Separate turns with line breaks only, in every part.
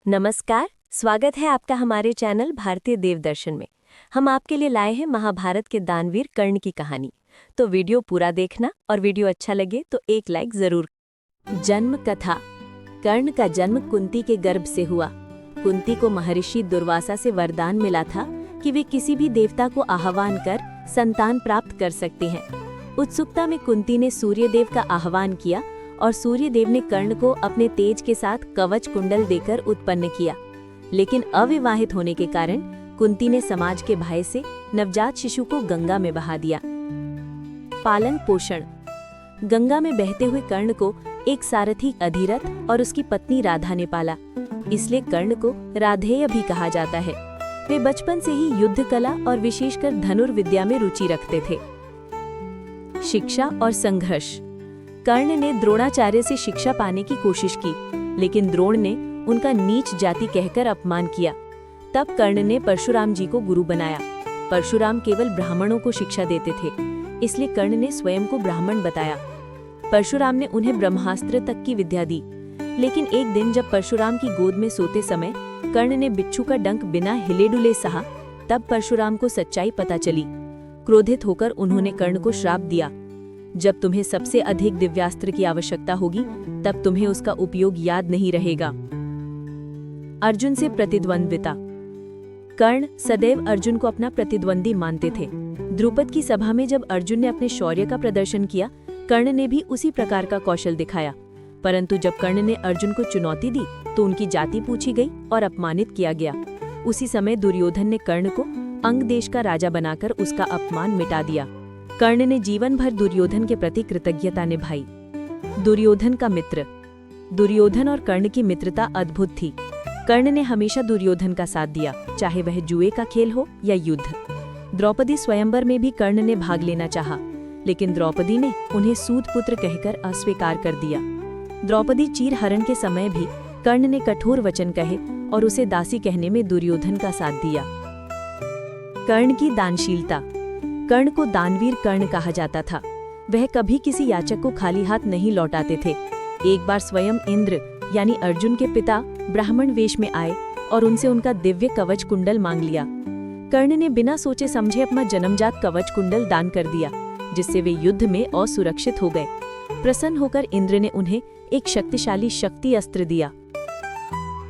नमस्कार, स्वागत है आपका हमारे चैनल भारतीय देव दर्शन में। हम आपके लिए लाए हैं महाभारत के दानवीर कर्ण की कहानी। तो वीडियो पूरा देखना और वीडियो अच्छा लगे तो एक लाइक जरूर। जन्म कथा। कर्ण का जन्म कुंती के गर्भ से हुआ। कुंती को महर्षि दुर्वासा से वरदान मिला था कि वे किसी भी देवता को आह्वान कर संतान प्राप्त कर सकते हैं। उत्सुकता में कुंती ने सूर्यदेव का आह्वान किया और सूर्यदेव ने कर्ण को अपने तेज के साथ कवच कुंडल देकर उत्पन्न किया। लेकिन अविवाहित होने के कारण कुंती ने समाज के भय से नवजात शिशु को गंगा में बहा दिया। पालन पोषण। गंगा में बहते हुए कर्ण को एक सारथी अधिरथ और उसकी पत्नी राधा ने पाला, इसलिए कर्ण को राधेय भी कहा जाता है। वे बचपन से ही युद्ध कला और विशेषकर धनुर्विद्या में रुचि रखते थे। शिक्षा और संघर्ष। कर्ण ने द्रोणाचार्य से शिक्षा पाने की कोशिश की, लेकिन द्रोण ने उनका नीच जाति कहकर अपमान किया। तब कर्ण ने परशुराम जी को गुरु बनाया। परशुराम केवल ब्राह्मणों को शिक्षा देते थे, इसलिए कर्ण ने स्वयं को ब्राह्मण बताया। परशुराम ने उन्हें ब्रह्मास्त्र तक की विद्या दी। लेकिन एक दिन जब परशुराम की गोद में सोते समय कर्ण ने बिच्छू का डंक बिना हिले डुले सहा, तब परशुराम को सच्चाई पता चली। क्रोधित होकर उन्होंने कर्ण को श्राप दिया, जब तुम्हें सबसे अधिक दिव्यास्त्र की आवश्यकता होगी तब तुम्हें उसका उपयोग याद नहीं रहेगा। अर्जुन से प्रतिद्वंद्विता। कर्ण सदैव अर्जुन को अपना प्रतिद्वंदी मानते थे। द्रुपद की सभा में जब अर्जुन ने अपने शौर्य का प्रदर्शन किया, कर्ण ने भी उसी प्रकार का कौशल दिखाया। परंतु जब कर्ण ने अर्जुन को चुनौती दी तो उनकी जाति पूछी गई और अपमानित किया गया। उसी समय दुर्योधन ने कर्ण को अंग देश का राजा बनाकर उसका अपमान मिटा दिया। कर्ण ने जीवन भर दुर्योधन के प्रति कृतज्ञता निभाई। दुर्योधन का मित्र। दुर्योधन और कर्ण की मित्रता अद्भुत थी। कर्ण ने हमेशा दुर्योधन का साथ दिया, चाहे वह जुए का खेल हो या युद्ध। द्रौपदी स्वयंवर में भी कर्ण ने भाग लेना चाहा, लेकिन द्रौपदी ने उन्हें सूत पुत्र कहकर अस्वीकार कर दिया। द्रौपदी चीरहरण के समय भी कर्ण ने कठोर वचन कहे और उसे दासी कहने में दुर्योधन का साथ दिया। कर्ण की दानशीलता। कर्ण को दानवीर कर्ण कहा जाता था। वह कभी किसी याचक को खाली हाथ नहीं लौटाते थे। एक बार स्वयं इंद्र यानी अर्जुन के पिता ब्राह्मण वेश में आए और उनसे उनका दिव्य कवच कुंडल मांग लिया। कर्ण ने बिना सोचे समझे अपना जन्मजात कवच कुंडल दान कर दिया, जिससे वे युद्ध में असुरक्षित हो गए। प्रसन्न होकर इंद्र ने उन्हें एक शक्तिशाली शक्ति अस्त्र दिया।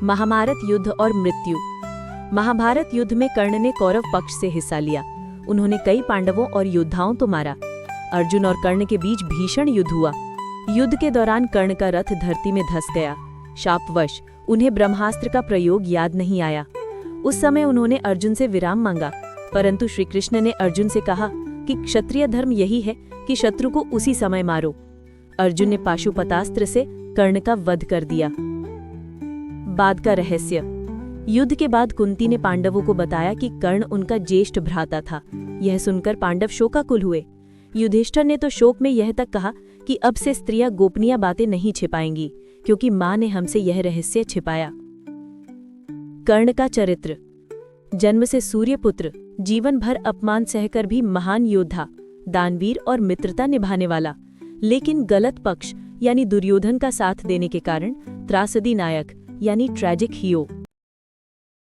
महाभारत युद्ध और मृत्यु। महाभारत युद्ध में कर्ण ने कौरव पक्ष से हिस्सा लिया। उन्होंने कई पांडवों और योद्धाओं को मारा। अर्जुन और कर्ण के बीच भीषण युद्ध हुआ। युद्ध के दौरान कर्ण का रथ धरती में धंस गया। शापवश उन्हें ब्रह्मास्त्र का प्रयोग याद नहीं आया। उस समय उन्होंने अर्जुन से विराम मांगा, परंतु श्री कृष्ण ने अर्जुन से कहा कि क्षत्रिय धर्म यही है कि शत्रु को उसी समय मारो। अर्जुन ने पाशुपतास्त्र से कर्ण का वध कर दिया। बाद का रहस्य। युद्ध के बाद कुंती ने पांडवों को बताया कि कर्ण उनका ज्येष्ठ भ्राता था। यह सुनकर पांडव शोकाकुल हुए। युधिष्ठिर ने तो शोक में यह तक कहा कि अब से स्त्रियां गोपनीय बातें नहीं छिपाएंगी, क्योंकि मां ने हमसे यह रहस्य छिपाया। कर्ण का चरित्र। जन्म से सूर्यपुत्र, जीवन भर अपमान सहकर भी महान योद्धा, दानवीर और मित्रता निभाने वाला, लेकिन गलत पक्ष यानी दुर्योधन का साथ देने के कारण त्रासदी नायक यानी ट्रेजिक हीरो।